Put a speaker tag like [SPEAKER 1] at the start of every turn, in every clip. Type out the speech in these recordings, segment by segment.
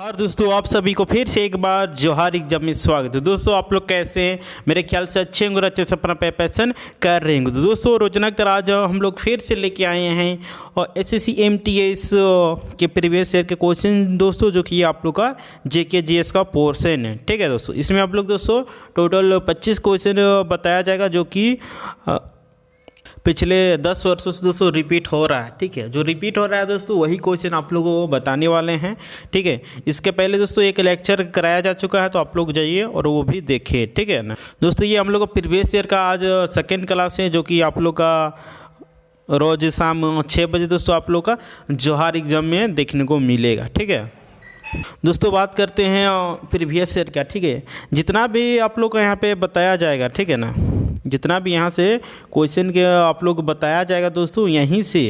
[SPEAKER 1] और दोस्तों आप सभी को फिर से एक बार जोहार एग्जाम में स्वागत है। दोस्तों आप लोग कैसे हैं? मेरे ख्याल से अच्छे होंगे और अच्छे से अपना प्रिपरेशन कर रहे होंगे। तो दोस्तों रोजाना की तरह आज हम लोग फिर से लेके आए हैं और एसएससी एमटीएस के प्रीवियस ईयर के क्वेश्चन दोस्तों, जो कि आप लोग का जेके जीएस का पोर्शन है। ठीक है दोस्तों, इसमें आप लोग दोस्तों टोटल 25 क्वेश्चन बताया जाएगा, जो कि पिछले 10 वर्षों से दोस्तों रिपीट हो रहा है। ठीक है, जो रिपीट हो रहा है दोस्तों वही क्वेश्चन आप लोगों को बताने वाले हैं। ठीक है, इसके पहले दोस्तों एक लेक्चर कराया जा चुका है, तो आप लोग जाइए और वो भी देखिए। ठीक है ना दोस्तों, ये हम लोग का प्रीवियस ईयर का आज सेकेंड क्लास है, जो कि आप लोग का रोज़ शाम 6 बजे दोस्तों आप लोग का जोहार एग्जाम में देखने को मिलेगा। ठीक है दोस्तों, बात करते हैं प्रीवियस ईयर का। ठीक है, जितना भी आप लोग को यहाँ पे बताया जाएगा, ठीक है ना, जितना भी यहाँ से क्वेश्चन के आप लोग बताया जाएगा दोस्तों, यहीं से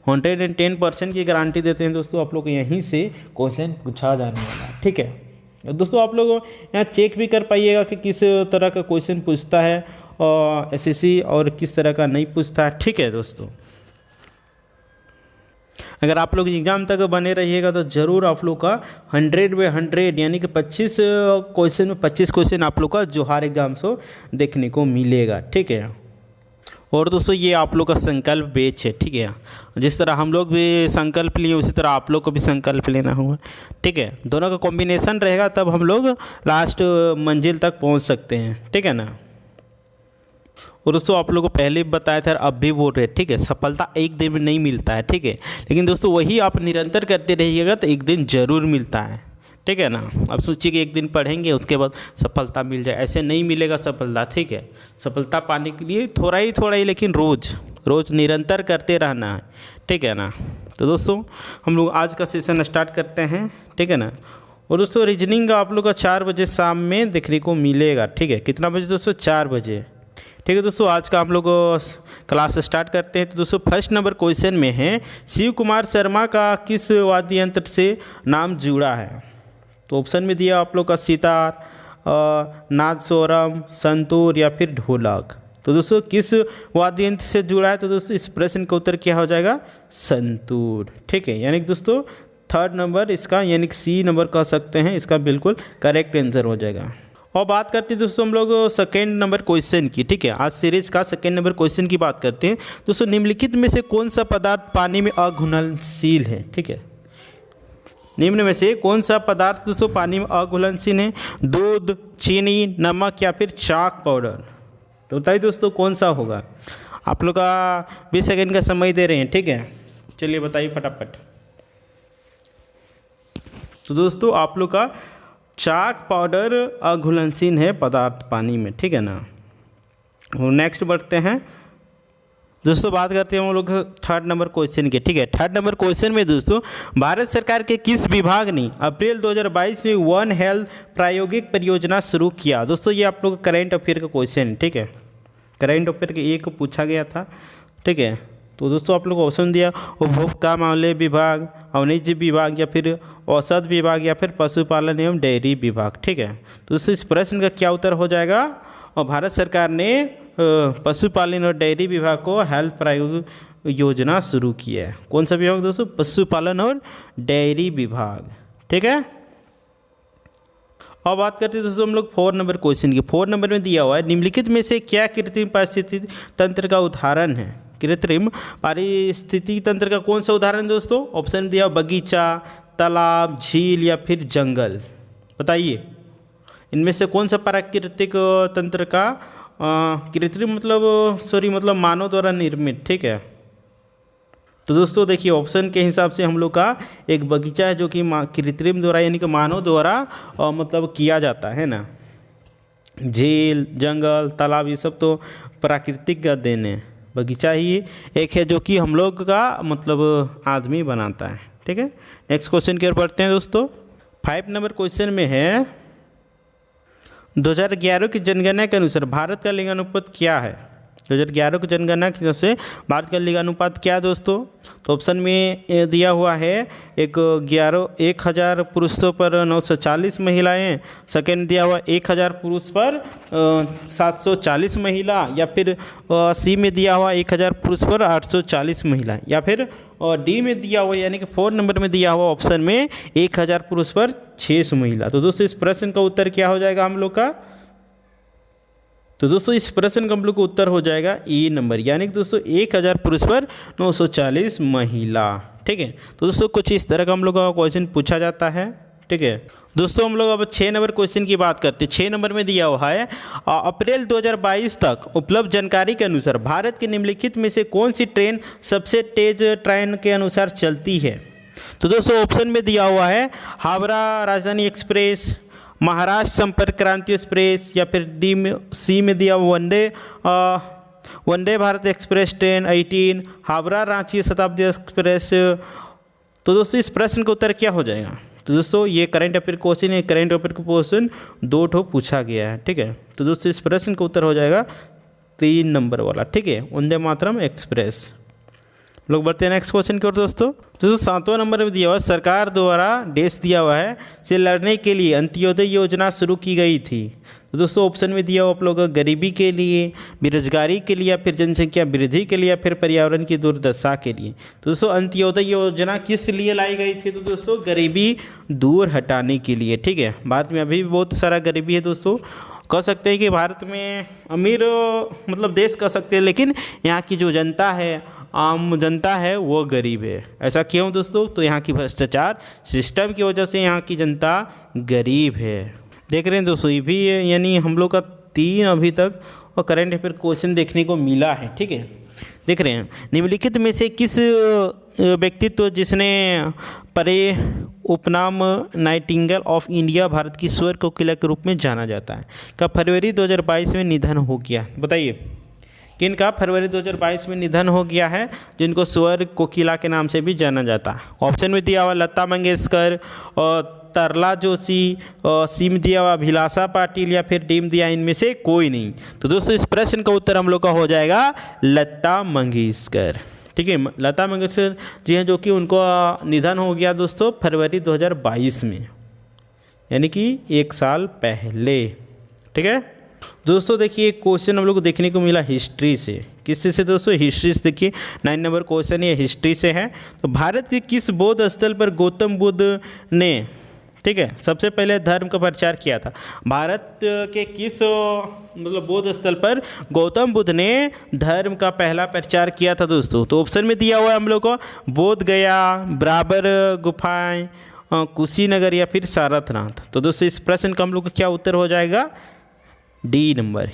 [SPEAKER 1] 110% की गारंटी देते हैं दोस्तों, आप लोग यहीं से क्वेश्चन पूछा जाने वाला है। ठीक है दोस्तों, आप लोग यहाँ चेक भी कर पाइएगा कि किस तरह का क्वेश्चन पूछता है एसएससी और किस तरह का नहीं पूछता है। ठीक है दोस्तों, अगर आप लोग एग्ज़ाम तक बने रहिएगा तो ज़रूर आप लोग का 100/100 यानी कि 25 क्वेश्चन में 25 क्वेश्चन आप लोग का जोहार एग्जाम से देखने को मिलेगा। ठीक है, और दोस्तों ये आप लोग का संकल्प बैच है। ठीक है, जिस तरह हम लोग भी संकल्प लिए उसी तरह आप लोग को भी संकल्प लेना होगा। ठीक है, दोनों का कॉम्बिनेशन रहेगा तब हम लोग लास्ट मंजिल तक पहुंच सकते हैं। ठीक है ना, और दोस्तों आप लोगों को पहले भी बताया था, अब भी बोल रहे हैं। ठीक है, सफलता एक दिन में नहीं मिलता है। ठीक है, लेकिन दोस्तों वही आप निरंतर करते रहिएगा तो एक दिन ज़रूर मिलता है। ठीक है ना, अब सोचिए कि एक दिन पढ़ेंगे उसके बाद सफलता मिल जाए, ऐसे नहीं मिलेगा सफलता। ठीक है, सफलता पाने के लिए थोड़ा ही लेकिन रोज़ निरंतर करते रहना है। ठीक है ना, तो दोस्तों हम लोग आज का सेशन स्टार्ट करते हैं। ठीक है ना, और दोस्तों रीजनिंग आप लोग का 4 बजे शाम में देखने को मिलेगा। ठीक है, कितना बजे दोस्तों? 4 बजे। ठीक है दोस्तों, आज का हम लोग क्लास स्टार्ट करते हैं। तो दोस्तों फर्स्ट नंबर क्वेश्चन में है, शिव कुमार शर्मा का किस वाद्य यंत्र से नाम जुड़ा है? तो ऑप्शन में दिया आप लोग का सितार, नादस्वरम, संतूर या फिर ढोलक। तो दोस्तों किस वाद्य यंत्र से जुड़ा है? तो दोस्तों इस प्रश्न का उत्तर क्या हो जाएगा? संतूर। ठीक है, यानी कि दोस्तों थर्ड नंबर इसका यानी कि सी नंबर कह सकते हैं, इसका बिल्कुल करेक्ट आंसर हो जाएगा। और बात करते हैं दोस्तों हम लोग सेकेंड नंबर क्वेश्चन की। ठीक है, आज सीरीज का सेकेंड नंबर क्वेश्चन की बात करते हैं। दोस्तों निम्नलिखित में से कौन सा पदार्थ पानी में अघुलनशील है? ठीक है, निम्न में से कौन सा पदार्थ दोस्तों पानी में अघुलनशील है? दूध, चीनी, नमक या फिर चाक पाउडर? तो बताइए दोस्तों कौन सा होगा? आप लोग का 20 सेकेंड का समय दे रहे हैं। ठीक है, चलिए बताइए फटाफट। तो दोस्तों आप लोग का चाक पाउडर अघुलनशील है पदार्थ पानी में। ठीक है ना, और नेक्स्ट बढ़ते हैं दोस्तों, बात करते हैं हम लोग थर्ड नंबर क्वेश्चन के। ठीक है, थर्ड नंबर क्वेश्चन में दोस्तों भारत सरकार के किस विभाग ने अप्रैल 2022 में वन हेल्थ प्रायोगिक परियोजना शुरू किया? दोस्तों ये आप लोग करेंट अफेयर का क्वेश्चन है। ठीक है, करेंट अफेयर के एक पूछा गया था। ठीक है, तो दोस्तों आप लोग को ऑप्शन दिया, उपभोक्ता मामले विभाग, वाणिज्य विभाग या फिर औषध विभाग या फिर पशुपालन एवं डेयरी विभाग। ठीक है, तो दोस्तों इस प्रश्न का क्या उत्तर हो जाएगा? और भारत सरकार ने पशुपालन और डेयरी विभाग को हेल्थ प्रायोगिक योजना शुरू की है। कौन सा विभाग दोस्तों? पशुपालन और डेयरी विभाग। ठीक है, और बात करते हैं दोस्तों हम लोग 4 नंबर क्वेश्चन की। 4 नंबर में दिया हुआ है, निम्नलिखित में से क्या कृत्रिम पारिस्थितिकी तंत्र का उदाहरण है? कृत्रिम पारिस्थितिकी तंत्र का कौन सा उदाहरण दोस्तों? ऑप्शन दिया, बगीचा, तालाब, झील या फिर जंगल। बताइए इनमें से कौन सा प्राकृतिक तंत्र का कृत्रिम मतलब मानव द्वारा निर्मित? ठीक है, तो दोस्तों देखिए ऑप्शन के हिसाब से हम लोग का एक बगीचा है, जो कि कृत्रिम द्वारा यानी कि मानव द्वारा मतलब किया जाता है ना। झील, जंगल, तालाब ये सब तो प्राकृतिक का देन है। बगीचा ही एक है जो कि हम लोग का मतलब आदमी बनाता है। ठीक है, नेक्स्ट क्वेश्चन की ओर बढ़ते हैं दोस्तों। 5 नंबर क्वेश्चन में है, 2011 की जनगणना के अनुसार भारत का लिंगानुपात क्या है? 2011 की जनगणना के हिसाब से भारत का लिंगानुपात क्या है दोस्तों? तो ऑप्शन में दिया हुआ है 1000 पुरुषों पर 940 महिलाएं, सेकेंड दिया हुआ 1000 पुरुष पर 740 महिला, या फिर सी में दिया हुआ 1000 पुरुष पर 840 महिला, या फिर और डी में दिया हुआ यानी कि 4 नंबर में दिया हुआ ऑप्शन में 1000 पुरुष पर 600 महिला। तो दोस्तों इस प्रश्न का उत्तर क्या हो जाएगा हम लोग का? तो दोस्तों इस प्रश्न का हम लोग को उत्तर हो जाएगा ए नंबर, यानी कि दोस्तों 1000 पुरुष पर 940 महिला। ठीक है, तो दोस्तों कुछ इस तरह का हम लोग का क्वेश्चन पूछा जाता है। ठीक है दोस्तों, हम लोग अब 6 नंबर क्वेश्चन की बात करते हैं। 6 नंबर में दिया हुआ है अप्रैल 2022 तक उपलब्ध जानकारी के अनुसार भारत के निम्नलिखित में से कौन सी ट्रेन सबसे तेज ट्रेन के अनुसार चलती है? तो दोस्तों ऑप्शन में दिया हुआ है हावड़ा राजधानी एक्सप्रेस, महाराष्ट्र संपर्क क्रांति एक्सप्रेस, या फिर डी में सी में दिया Vande Bharat express train 18, Howrah Ranchi Shatabdi express. तो दोस्तों इस प्रश्न का उत्तर क्या हो जाएगा? तो दोस्तों ये करंट अफेयर क्वेश्चन है, करंट अफेयर का क्वेश्चन 2 ठो पूछा गया है। ठीक है, तो दोस्तों इस प्रश्न का उत्तर हो जाएगा 3 नंबर वाला। ठीक है, वंदे मातरम एक्सप्रेस। लोग बढ़ते हैं नेक्स्ट क्वेश्चन की ओर। दोस्तों 7वां नंबर में दिया हुआ सरकार द्वारा देश दिया हुआ है से लड़ने के लिए अंत्योदय योजना शुरू की गई थी। तो दोस्तों ऑप्शन में दिया हुआ आप लोग गरीबी के लिए, बेरोजगारी के लिए, या फिर जनसंख्या वृद्धि के लिए, या फिर पर्यावरण की दुर्दशा के लिए। तो दोस्तों अंत्योदय योजना किस लिए लाई गई थी? तो दोस्तों गरीबी दूर हटाने के लिए। ठीक है, भारत में अभी भी बहुत सारा गरीबी है दोस्तों। कह सकते हैं कि भारत में अमीर मतलब देश कह सकते हैं, लेकिन यहाँ की जो जनता है, आम जनता है, वो गरीब है। ऐसा क्यों दोस्तों? तो यहाँ की भ्रष्टाचार सिस्टम की वजह से यहाँ की जनता गरीब है। देख रहे हैं दोस्तों, ये भी यानी हम लोग का 3 अभी तक और करंट अफेयर क्वेश्चन देखने को मिला है। ठीक है, देख रहे हैं निम्नलिखित में से किस व्यक्तित्व जिसने परे उपनाम नाइटिंगेल ऑफ इंडिया भारत की स्वर कोकिला के रूप में जाना जाता है का फरवरी 2022 में निधन हो गया? बताइए किनका फरवरी 2022 में निधन हो गया है, जिनको स्वर कोकिला के नाम से भी जाना जाता है? ऑप्शन में दिया हुआ लता मंगेशकर, और तरला जोशी, और सी में दिया हुआ अभिलाषा पाटिल, या फिर डी में दिया इनमें से कोई नहीं। तो दोस्तों इस प्रश्न का उत्तर हम लोग का हो जाएगा लता मंगेशकर। ठीक है, लता मंगेशकर जी हैं, जो कि उनको निधन हो गया दोस्तों फरवरी 2022 में, यानी कि 1 साल पहले। ठीक है दोस्तों, देखिए क्वेश्चन हम लोग को देखने को मिला हिस्ट्री से। किससे से दोस्तों? हिस्ट्री से। देखिए 9 नंबर क्वेश्चन ये हिस्ट्री से है। तो भारत के किस बौद्ध स्थल पर गौतम बुद्ध ने, ठीक है, सबसे पहले धर्म का प्रचार किया था? भारत के किस मतलब बौद्ध स्थल पर गौतम बुद्ध ने धर्म का पहला प्रचार किया था दोस्तों? तो ऑप्शन में दिया हुआ है हम लोग को बोध गया, बराबर गुफाएं, कुशीनगर, या फिर सारनाथ। तो दोस्तों इस प्रश्न का हम लोग का क्या उत्तर हो जाएगा? डी नंबर,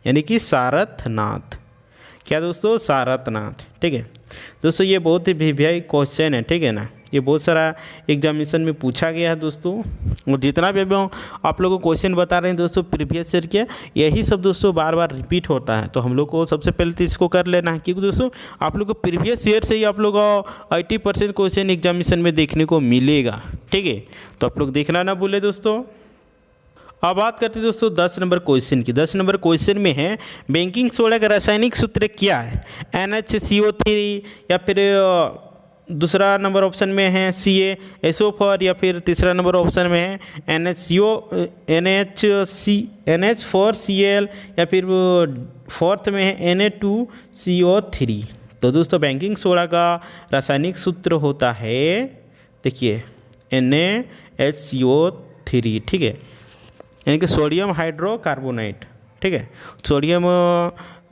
[SPEAKER 1] यानी कि सारनाथ। क्या दोस्तों? सारनाथ। ठीक है दोस्तों, ये बहुत ही वीवीआई क्वेश्चन है। ठीक है ना, ये बहुत सारा एग्जामिनेशन में पूछा गया है दोस्तों। और जितना भी अभी आप लोगों को क्वेश्चन बता रहे हैं दोस्तों प्रीवियस ईयर के, यही सब दोस्तों बार बार रिपीट होता है। तो हम लोग को सबसे पहले तो इसको कर लेना है, क्योंकि दोस्तों आप लोग को प्रीवियस ईयर से ही आप लोग को 80% क्वेश्चन एग्जामिनेशन में देखने को मिलेगा। ठीक है, तो आप लोग देखना ना भूले दोस्तों। अब बात करते हैं दोस्तों 10 नंबर क्वेश्चन की। 10 नंबर क्वेश्चन में है बैंकिंग सोडा का रासायनिक सूत्र क्या है? NaCO3, या फिर दूसरा नंबर ऑप्शन में है CaSO4, या फिर तीसरा नंबर ऑप्शन में है NH4Cl, या फिर फोर्थ में है Na2CO3। तो दोस्तों बैंकिंग सोडा का रासायनिक सूत्र होता है, देखिए NaHCO3। ठीक है, यानी कि सोडियम हाइड्रोकार्बोनेट। ठीक है, सोडियम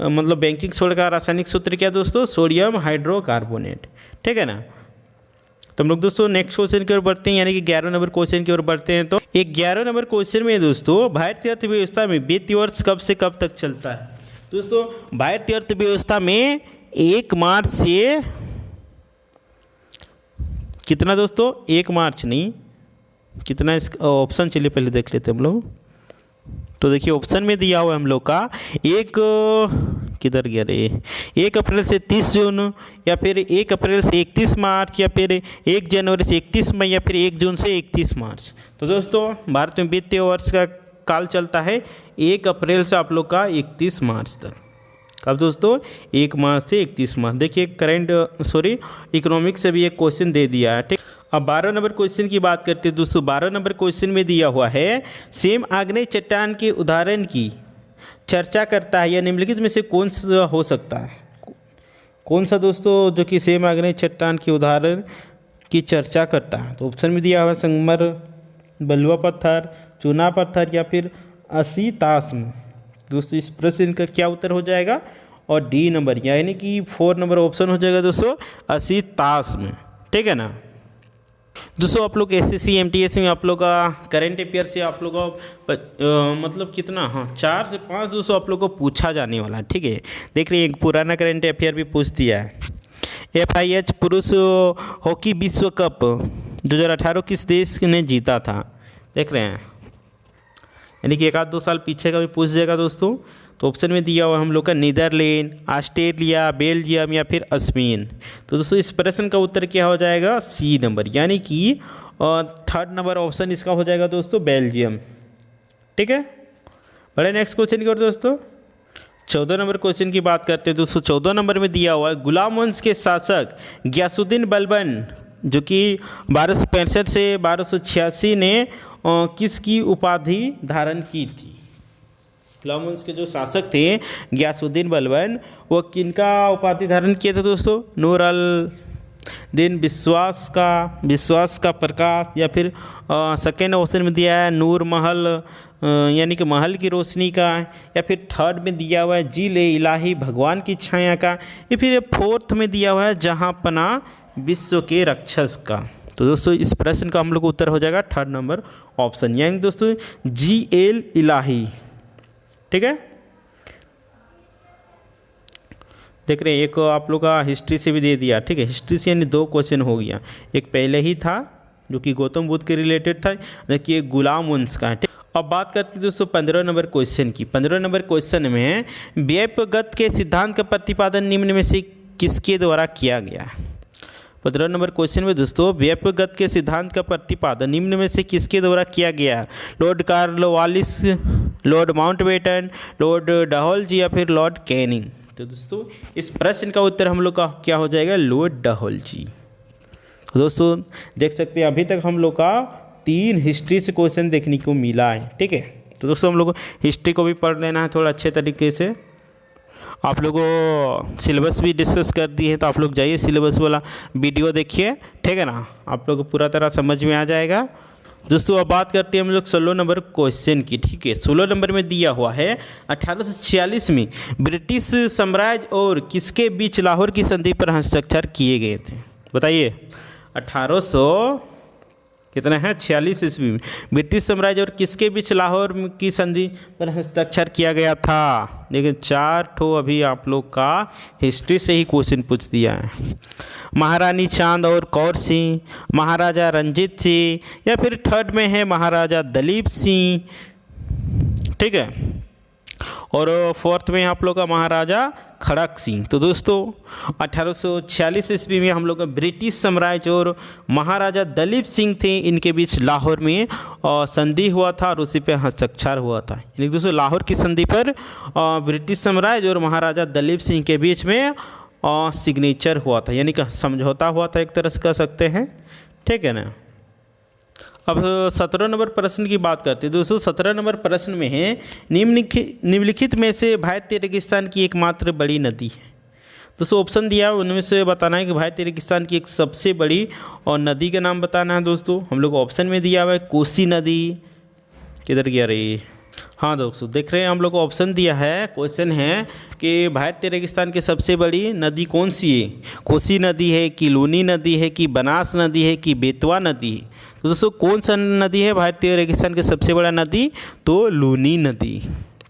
[SPEAKER 1] मतलब बैंकिंग सोडा का रासायनिक सूत्र क्या दोस्तों? Sodium hydrocarbonate. ठीक है ना, तो हम लोग दोस्तों नेक्स्ट क्वेश्चन की ओर बढ़ते हैं, यानी कि 11 नंबर क्वेश्चन की ओर बढ़ते हैं। तो 11 नंबर क्वेश्चन में दोस्तों भारतीय अर्थव्यवस्था में वित्तीय वर्ष कब से कब तक चलता है? दोस्तों भारतीय अर्थव्यवस्था में 1 मार्च से कितना दोस्तों? 1 मार्च नहीं, कितना इस ऑप्शन चलिए पहले देख लेते हैं हम लोग। तो देखिए ऑप्शन में दिया हुआ है हम लोग का किधर गया रे, 1 अप्रैल से 30 जून, या फिर 1 अप्रैल से 31 मार्च, या फिर 1 जनवरी से 31 मई, या फिर 1 जून से 31 मार्च। तो दोस्तों भारत में वित्तीय वर्ष का काल चलता है 1 अप्रैल से आप लोग का 31 मार्च तक। कब दोस्तों? 1 मार्च से 31 मार्च। देखिए इकोनॉमिक्स से भी एक क्वेश्चन दे दिया है। ठीक, अब 12 नंबर क्वेश्चन की बात करते हैं दोस्तों। 12 नंबर क्वेश्चन में दिया हुआ है सेम आग्नेय चट्टान के उदाहरण की चर्चा करता है, या निम्नलिखित में से कौन सा हो सकता है? कौन सा दोस्तों जो कि सेम आग्नेय चट्टान के उदाहरण की चर्चा करता है? तो ऑप्शन में दिया हुआ है संगमर, बलुआ पत्थर, चूना पत्थर या फिर असीताश्म। दोस्तों इस प्रश्न का क्या उत्तर हो जाएगा? और डी नंबर यानी कि 4 नंबर ऑप्शन हो जाएगा दोस्तों असीताश्म। ठीक है ना। दोस्तों आप लोग एसएससी एमटीएस में आप लोग का करंट अफेयर से आप लोग का मतलब कितना, हाँ 4 से 5 दोस्तों आप लोग को पूछा जाने वाला है। ठीक है, देख रहे हैं एक पुराना करंट अफेयर भी पूछ दिया है। FIH पुरुष हॉकी विश्व कप 2018 किस देश ने जीता था? देख रहे हैं, यानी कि 1-2 साल पीछे का भी पूछ देगा दोस्तों। तो ऑप्शन में दिया हुआ हम लोग का नीदरलैंड, ऑस्ट्रेलिया, बेल्जियम या फिर स्पेन। तो दोस्तों इस प्रश्न का उत्तर क्या हो जाएगा? सी नंबर यानी कि 3rd नंबर ऑप्शन इसका हो जाएगा दोस्तों बेल्जियम। ठीक है, बड़े नेक्स्ट क्वेश्चन की ओर दोस्तों 14 नंबर क्वेश्चन की बात करते हैं दोस्तों। 14 नंबर में दिया हुआ है गुलाम वंश के शासक गयासुद्दीन बलबन जो कि 1265 से 1286 ने किसकी उपाधि धारण की थी? गुलाम वंश के जो शासक थे गयासुद्दीन बलबन, वो किनका उपाधि धारण किए थे दोस्तों? नूर अल दिन विश्वास का प्रकाश, या फिर सेकेंड ऑप्शन में दिया है नूर महल यानी कि महल की रोशनी का, या फिर 3rd में दिया हुआ है जिले इलाही भगवान की छाया का, या फिर 4th में दिया हुआ है जहाँ पना विश्व के रक्षक का। तो दोस्तों इस प्रश्न का हम लोग को उत्तर हो जाएगा 3rd नंबर ऑप्शन यानी दोस्तों GL इलाही। ठीक है, देख रहे हैं एक आप लोग का हिस्ट्री से भी दे दिया। ठीक है, हिस्ट्री से यानी 2 क्वेश्चन हो गया, एक पहले ही था जो कि गौतम बुद्ध के रिलेटेड था, जबकि एक गुलाम वंश का है। अब बात करते हैं दोस्तों 15 नंबर क्वेश्चन की। 15 नंबर क्वेश्चन में व्यापगत के सिद्धांत का प्रतिपादन निम्न में से किसके द्वारा किया गया? 15 नंबर क्वेश्चन में दोस्तों व्यापगत के सिद्धांत का प्रतिपादन निम्न में से किसके द्वारा किया गया? Lord Cornwallis, Lord Mountbatten, Lord Dalhousie या फिर लॉर्ड कैनिंग। तो दोस्तों इस प्रश्न का उत्तर हम लोग का क्या हो जाएगा? लॉर्ड डलहौजी। तो दोस्तों देख सकते हैं अभी तक हम लोग का 3 हिस्ट्री से क्वेश्चन देखने को मिला है। ठीक है, तो दोस्तों हम लोग को हिस्ट्री को भी पढ़ लेना है थोड़ा अच्छे तरीके से। आप लोगों को सिलेबस भी डिस्कस कर दिए हैं, तो आप लोग जाइए सिलेबस वाला वीडियो देखिए। ठीक है ना, आप लोग को पूरा तरह समझ में आ जाएगा। दोस्तों अब बात करते हैं हम लोग 16 नंबर क्वेश्चन की। ठीक है, 16 नंबर में दिया हुआ है 1846 में ब्रिटिश साम्राज्य और किसके बीच लाहौर की संधि पर हस्ताक्षर किए गए थे? बताइए। 1846 ईस्वी में ब्रिटिश साम्राज्य और किसके बीच लाहौर की संधि पर हस्ताक्षर किया गया था? लेकिन 4 ठो अभी आप लोग का हिस्ट्री से ही क्वेश्चन पूछ दिया है। महारानी चांद और कौर सिंह, महाराजा रंजीत सिंह, या फिर 3rd में है महाराजा दलीप सिंह। ठीक है, और 4th में आप लोग का महाराजा खड़क सिंह। तो दोस्तों 1846 ईस्वी में हम लोग का ब्रिटिश साम्राज्य और महाराजा दलीप सिंह थे, इनके बीच लाहौर में संधि हुआ था और उसी पे हस्ताक्षर हुआ था। यानी दोस्तों लाहौर की संधि पर ब्रिटिश साम्राज्य और महाराजा दलीप सिंह के बीच में सिग्नेचर हुआ था, यानी कि समझौता हुआ था एक तरह से कह सकते हैं। ठीक है ना। अब 17 नंबर प्रश्न की बात करते हैं दोस्तों। 17 नंबर प्रश्न में है निम्नलिखित में से भारतीय रेगिस्तान की एकमात्र बड़ी नदी है। दोस्तों ऑप्शन दिया उनमें से बताना है कि भारतीय रेगिस्तान की एक सबसे बड़ी और नदी का नाम बताना है। दोस्तों हम लोग ऑप्शन में दिया हुआ है कोसी नदी, किधर गया रही, हाँ दोस्तों देख रहे हैं हम लोग को ऑप्शन दिया है। क्वेश्चन है कि भारतीय रेगिस्तान की सबसे बड़ी नदी कौन सी है? कोसी नदी है कि लूनी नदी है कि बनास नदी है कि बेतवा नदी है? तो दोस्तों कौन सा नदी है भारतीय रेगिस्तान की सबसे बड़ा नदी? तो लूनी नदी।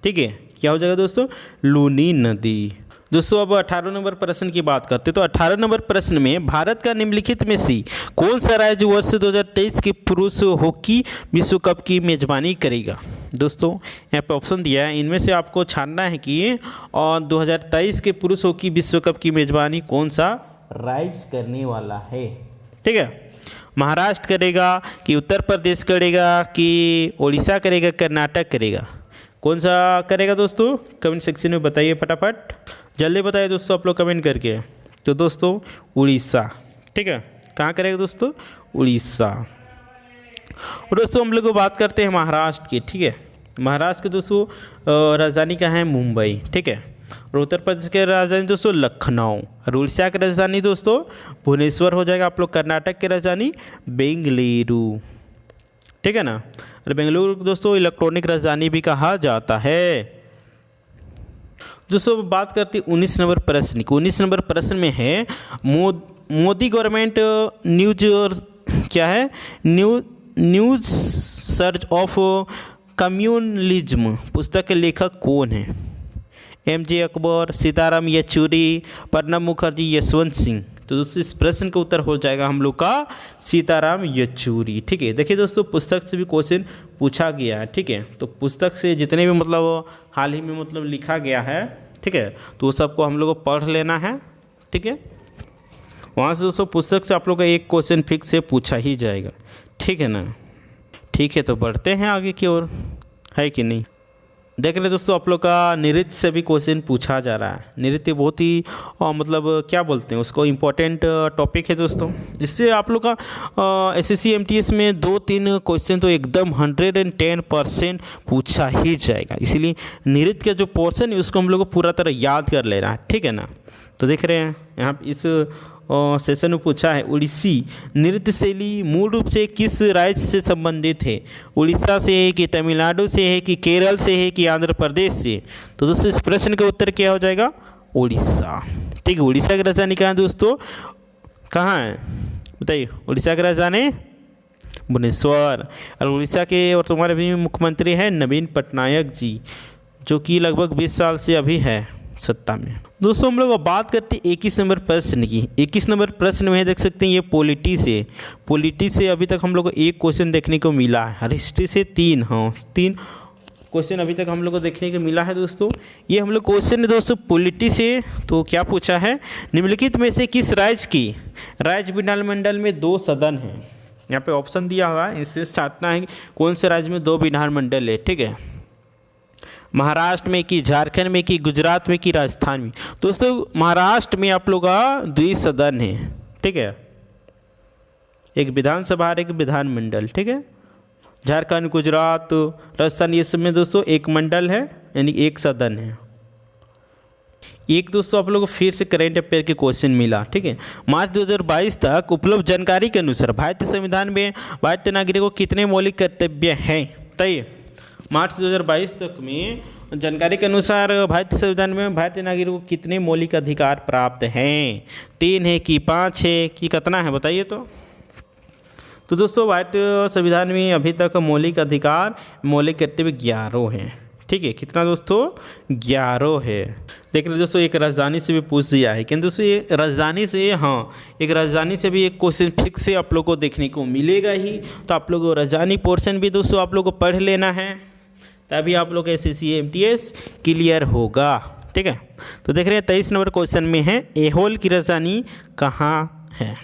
[SPEAKER 1] ठीक है, क्या हो जाएगा दोस्तों? लूनी नदी। दोस्तों अब 18 नंबर प्रश्न की बात करते हैं। तो 18 नंबर प्रश्न में भारत का निम्नलिखित में से कौन सा राज्य वर्ष 2023 के पुरुष हॉकी विश्व कप की मेजबानी करेगा? दोस्तों यहाँ पे ऑप्शन दिया है, इनमें से आपको छानना है कि 2023 के पुरुष हॉकी विश्व कप की मेजबानी कौन सा राज्य करने वाला है। ठीक है, महाराष्ट्र करेगा कि उत्तर प्रदेश करेगा कि उड़ीसा करेगा, कर्नाटक करेगा? कौन सा करेगा दोस्तों? कमेंट सेक्शन में बताइए फटाफट, जल्दी बताइए दोस्तों आप लोग कमेंट करके। तो दोस्तों उड़ीसा। ठीक है, कहाँ करेगा दोस्तों? उड़ीसा। और दोस्तों हम लोग बात करते हैं महाराष्ट्र की। ठीक है, महाराष्ट्र के दोस्तों राजधानी का है मुंबई। ठीक है, और उत्तर प्रदेश की राजधानी दोस्तों लखनऊ, और उड़ीसा की राजधानी दोस्तों भुवनेश्वर हो जाएगा। आप लोग कर्नाटक की राजधानी बेंगलुरु, ठीक है ना। और बेंगलुरु दोस्तों इलेक्ट्रॉनिक राजधानी भी कहा जाता है। दोस्तों बात करते हैं 19 नंबर प्रश्न की। 19 नंबर प्रश्न में है मोदी गवर्नमेंट न्यूज क्या है, न्यूज सर्च ऑफ कम्युनलिज्म पुस्तक के लेखक कौन है? एम.जे. अकबर, सीताराम येचुरी, प्रणब मुखर्जी, यशवंत सिंह। तो दोस्तों इस प्रश्न का उत्तर हो जाएगा हम लोग का सीताराम येचुरी, ठीक है। देखिए दोस्तों पुस्तक से भी क्वेश्चन पूछा गया है, ठीक है। तो पुस्तक से जितने भी मतलब हाल ही में मतलब लिखा गया है, ठीक है, तो वो सबको हम लोग को पढ़ लेना है, ठीक है। वहाँ से दोस्तों पुस्तक से आप लोग का एक क्वेश्चन फिक्स से पूछा ही जाएगा, ठीक है ना। ठीक है, तो बढ़ते हैं आगे की ओर, है कि नहीं। देख रहे दोस्तों आप लोग का नृत्य से भी क्वेश्चन पूछा जा रहा है। नृत्य बहुत ही मतलब क्या बोलते हैं उसको, इम्पोर्टेंट टॉपिक है दोस्तों। इससे आप लोग का एसएससी एमटीएस में 2-3 क्वेश्चन तो एकदम 110% पूछा ही जाएगा। इसीलिए नृत्य का जो पोर्शन है उसको हम लोग को पूरा तरह याद कर लेना है, ठीक है ना। तो देख रहे हैं यहाँ इस सेशन में पूछा है उड़ीसी नृत्य शैली मूल रूप से किस राज्य से संबंधित है? उड़ीसा से है कि तमिलनाडु से है कि केरल से है कि आंध्र प्रदेश से? तो दोस्तों इस प्रश्न का उत्तर क्या हो जाएगा? उड़ीसा, ठीक है। उड़ीसा की राजधानी कहाँ है दोस्तों, कहाँ है बताइए? उड़ीसा की राजधानी भुवनेश्वर। और उड़ीसा के और तुम्हारे भी मुख्यमंत्री हैं नवीन पटनायक जी, जो कि लगभग 20 साल से अभी है सत्ता में। दोस्तों हम लोग बात करते हैं 21 नंबर प्रश्न की। 21 नंबर प्रश्न में देख सकते हैं ये पॉलिटी से अभी तक हम लोग को एक क्वेश्चन देखने को मिला है, और हिस्ट्री से 3 क्वेश्चन अभी तक हम लोग को देखने को मिला है दोस्तों। ये हम लोग क्वेश्चन है दोस्तों पॉलिटी से। तो क्या पूछा है, निम्नलिखित में से किस राज्य की राज्य विधानमंडल में 2 सदन हैं? यहाँ पे ऑप्शन दिया हुआ है, इससे चाटना है कौन से राज्य में 2 विधानमंडल है, ठीक है। महाराष्ट्र में कि झारखंड में कि गुजरात में कि राजस्थान में? दोस्तों महाराष्ट्र में आप लोग का 2 सदन है, ठीक है, एक विधानसभा और एक विधानमंडल, ठीक है। झारखंड, गुजरात, राजस्थान ये सब में दोस्तों एक मंडल है, यानी एक सदन है। एक दोस्तों आप लोग को फिर से करेंट अफेयर के क्वेश्चन मिला, ठीक है। मार्च 2022 तक उपलब्ध जानकारी के अनुसार भारतीय संविधान में भारतीय नागरिकों को कितने मौलिक कर्तव्य हैं? बताइए। मार्च 2022 तक में जानकारी के अनुसार भारतीय संविधान में भारतीय नागरिकों को कितने मौलिक अधिकार प्राप्त हैं? 3 है कि 5 है कि कितना है बताइए। तो दोस्तों भारतीय संविधान में अभी तक मौलिक अधिकार मौलिक कर्तव्य 11 हैं, ठीक है। कितना दोस्तों? 11 है। देख रहे दोस्तों एक राजधानी से भी पूछ दिया है, किंतु दोस्तों ये राजधानी से, हाँ एक राजधानी से भी एक क्वेश्चन फिक्स से आप लोग को देखने को मिलेगा ही। तो आप लोग को राजधानी पोर्शन भी दोस्तों आप लोग को पढ़ लेना है, तभी आप लोग एसएससी एमटीएस क्लियर होगा, ठीक है। तो देख रहे हैं 23 नंबर क्वेश्चन में है ऐहोल की राजधानी कहाँ है?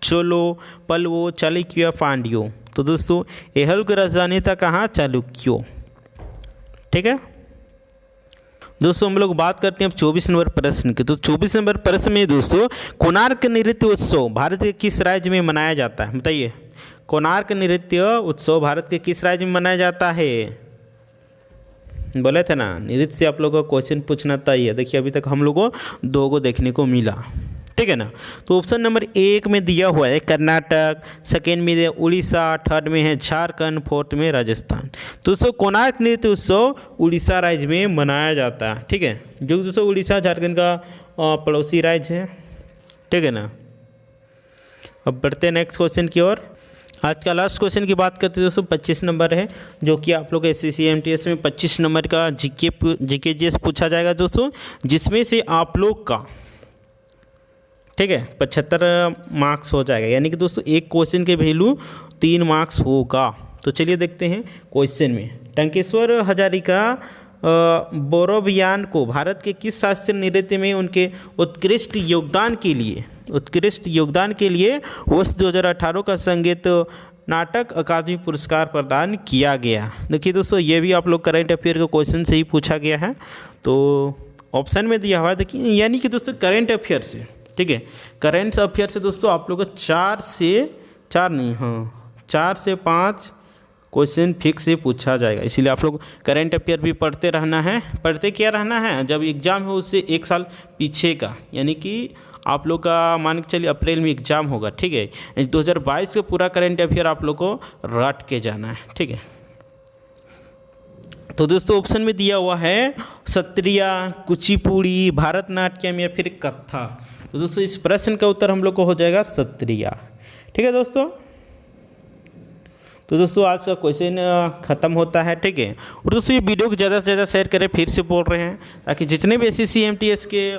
[SPEAKER 1] चोलो, पल्लवो, चालुक्य, पांड्यो? तो दोस्तों ऐहोल की राजधानी था कहाँ? चालुक्यो, ठीक है। दोस्तों हम लोग बात करते हैं अब 24 नंबर प्रश्न की। तो 24 नंबर प्रश्न में दोस्तों कोणार्क नृत्य उत्सव भारत के किस राज्य में मनाया जाता है? बताइए। कोणार्क नृत्य उत्सव भारत के किस राज्य में मनाया जाता है? बोले थे ना नृत्य से आप लोगों को क्वेश्चन पूछना तय है। देखिए अभी तक हम लोगों को 2 को देखने को मिला, ठीक है ना। तो ऑप्शन नंबर 1 में दिया हुआ है कर्नाटक, सेकेंड में दिया उड़ीसा, थर्ड में है झारखंड, फोर्थ में राजस्थान। तो दोस्तों कोणार्क नृत्य उत्सव उड़ीसा राज्य में मनाया जाता है, ठीक है। जो दोस्तों उड़ीसा झारखंड का पड़ोसी राज्य है, ठीक है ना। अब बढ़ते हैं नेक्स्ट क्वेश्चन की ओर। आज का लास्ट क्वेश्चन की बात करते हैं दोस्तों 25 नंबर है, जो कि आप लोग एसएससी एमटीएस में 25 नंबर का जीके जीएस पूछा जाएगा दोस्तों, जिसमें से आप लोग का, ठीक है, 75 मार्क्स हो जाएगा। यानी कि दोस्तों एक क्वेश्चन के वैल्यू 3 मार्क्स होगा। तो चलिए देखते हैं क्वेश्चन में। टंकेश्वर हजारिका बोरोबियान को भारत के किस शास्त्रीय नृत्य में उनके उत्कृष्ट योगदान के लिए वर्ष 2018 का संगीत नाटक अकादमी पुरस्कार प्रदान किया गया? देखिए दोस्तों ये भी आप लोग करंट अफेयर के क्वेश्चन से ही पूछा गया है। तो ऑप्शन में दिया हुआ है, देखिए यानी कि दोस्तों करंट अफेयर से, ठीक है, करंट अफेयर से दोस्तों आप लोग को 4 से 5 क्वेश्चन फिक्स से पूछा जाएगा। इसीलिए आप लोग करंट अफेयर भी पढ़ते रहना है। पढ़ते क्या रहना है, जब एग्ज़ाम हो उससे 1 साल पीछे का, यानी कि आप लोग का मान के चलिए अप्रैल में एग्ज़ाम होगा, ठीक है। 2022 का पूरा करंट अफेयर आप लोग को रट के जाना है, ठीक है। तो दोस्तों ऑप्शन में दिया हुआ है सत्रिया, कुचिपुड़ी, भरतनाट्यम या फिर कथक। तो दोस्तों इस प्रश्न का उत्तर हम लोग को हो जाएगा सत्रिया, ठीक है दोस्तों। तो दोस्तों आज का क्वेश्चन ख़त्म होता है, ठीक है। और दोस्तों ये वीडियो को ज़्यादा से ज़्यादा शेयर करें, फिर से बोल रहे हैं, ताकि जितने भी SSC MTS के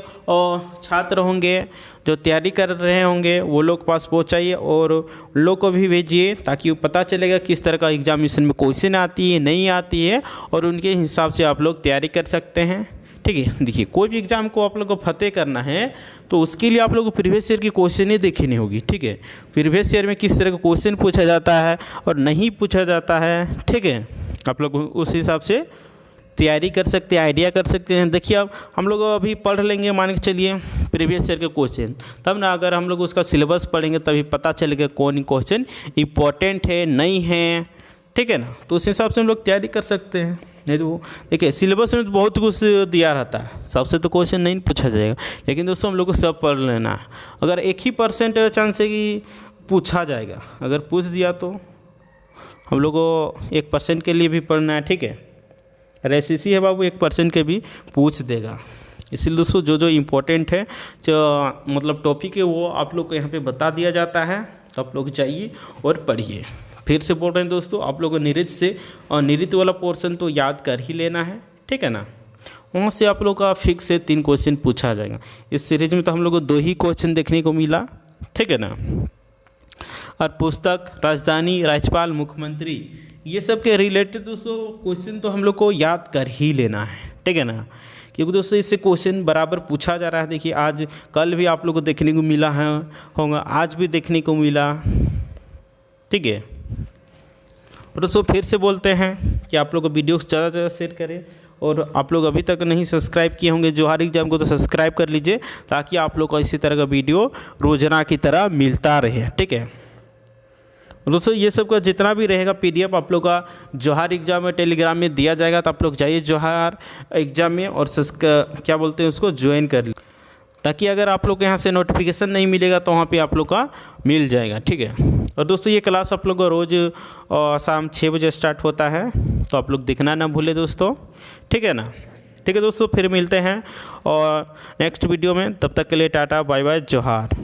[SPEAKER 1] छात्र होंगे जो तैयारी कर रहे होंगे वो लोग पास पहुंचाइए और लोग को भी भेजिए, ताकि वो पता चलेगा किस तरह का एग्जामिनेशन में क्वेश्चन आती है नहीं आती है, और उनके हिसाब से आप लोग तैयारी कर सकते हैं, ठीक है। देखिए कोई भी एग्ज़ाम को आप लोग को फतेह करना है तो उसके लिए आप लोग को प्रीवियस ईयर की क्वेश्चन ही देखनी होगी, ठीक है। प्रीवियस ईयर में किस तरह का क्वेश्चन पूछा जाता है और नहीं पूछा जाता है, ठीक है। आप लोग उस हिसाब से तैयारी कर सकते हैं, आइडिया कर सकते हैं। देखिए अब हम लोग अभी पढ़ लेंगे मान के चलिए प्रीवियस ईयर के क्वेश्चन, तब ना अगर हम लोग उसका सिलेबस पढ़ेंगे तभी पता चलेगा कौन क्वेश्चन इम्पोर्टेंट है नहीं है, ठीक है ना। तो उस हिसाब से हम लोग तैयारी कर सकते हैं। नहीं तो देखिए सिलेबस में तो बहुत कुछ दिया रहता है, सबसे तो क्वेश्चन नहीं पूछा जाएगा, लेकिन दोस्तों हम लोग को सब पढ़ लेना है। अगर 1 ही % चांस है कि पूछा जाएगा, अगर पूछ दिया तो हम लोग को 1% के लिए भी पढ़ना है, ठीक है। अगर SSC है बाबू 1% के भी पूछ देगा। इसलिए दोस्तों जो जो इम्पोर्टेंट है, जो मतलब टॉपिक है, वो आप लोग को यहाँ पे बता दिया जाता है, तो आप लोग जाइए और पढ़िए। फिर से बोल रहे हैं दोस्तों, आप लोगों को नृत्य से और नृत्य वाला पोर्शन तो याद कर ही लेना है, ठीक है ना। वहाँ से आप लोग का फिक्स से 3 क्वेश्चन पूछा जाएगा। इस सीरीज में तो हम लोग को 2 ही क्वेश्चन देखने को मिला, ठीक है ना। और पुस्तक, राजधानी, राज्यपाल, मुख्यमंत्री, ये सब के रिलेटेड दोस्तों क्वेश्चन तो हम लोग को याद कर ही लेना है, ठीक है ना। क्योंकि दोस्तों इससे क्वेश्चन बराबर पूछा जा रहा है। देखिए आज कल भी आप लोग को देखने को मिला है, होगा आज भी देखने को मिला, ठीक है। दोस्तों फिर से बोलते हैं कि आप लोग को वीडियो ज़्यादा से ज़्यादा शेयर करें, और आप लोग अभी तक नहीं सब्सक्राइब किए होंगे जोहार एग्जाम को तो सब्सक्राइब कर लीजिए, ताकि आप लोग को इसी तरह का वीडियो रोजाना की तरह मिलता रहे, ठीक है। दोस्तों ये सब का जितना भी रहेगा PDF आप लोग का जोहार एग्जाम में टेलीग्राम में दिया जाएगा, तो आप लोग जाइए जोहार एग्जाम में और क्या बोलते हैं उसको ज्वाइन कर लीजिए, ताकि अगर आप लोग को यहाँ से नोटिफिकेशन नहीं मिलेगा तो वहाँ पे आप लोग का मिल जाएगा, ठीक है। और दोस्तों ये क्लास आप लोग को रोज़ शाम 6 बजे स्टार्ट होता है, तो आप लोग देखना ना भूले दोस्तों, ठीक है ना। ठीक है दोस्तों, फिर मिलते हैं और नेक्स्ट वीडियो में, तब तक के लिए टाटा बाय बाय जोहार।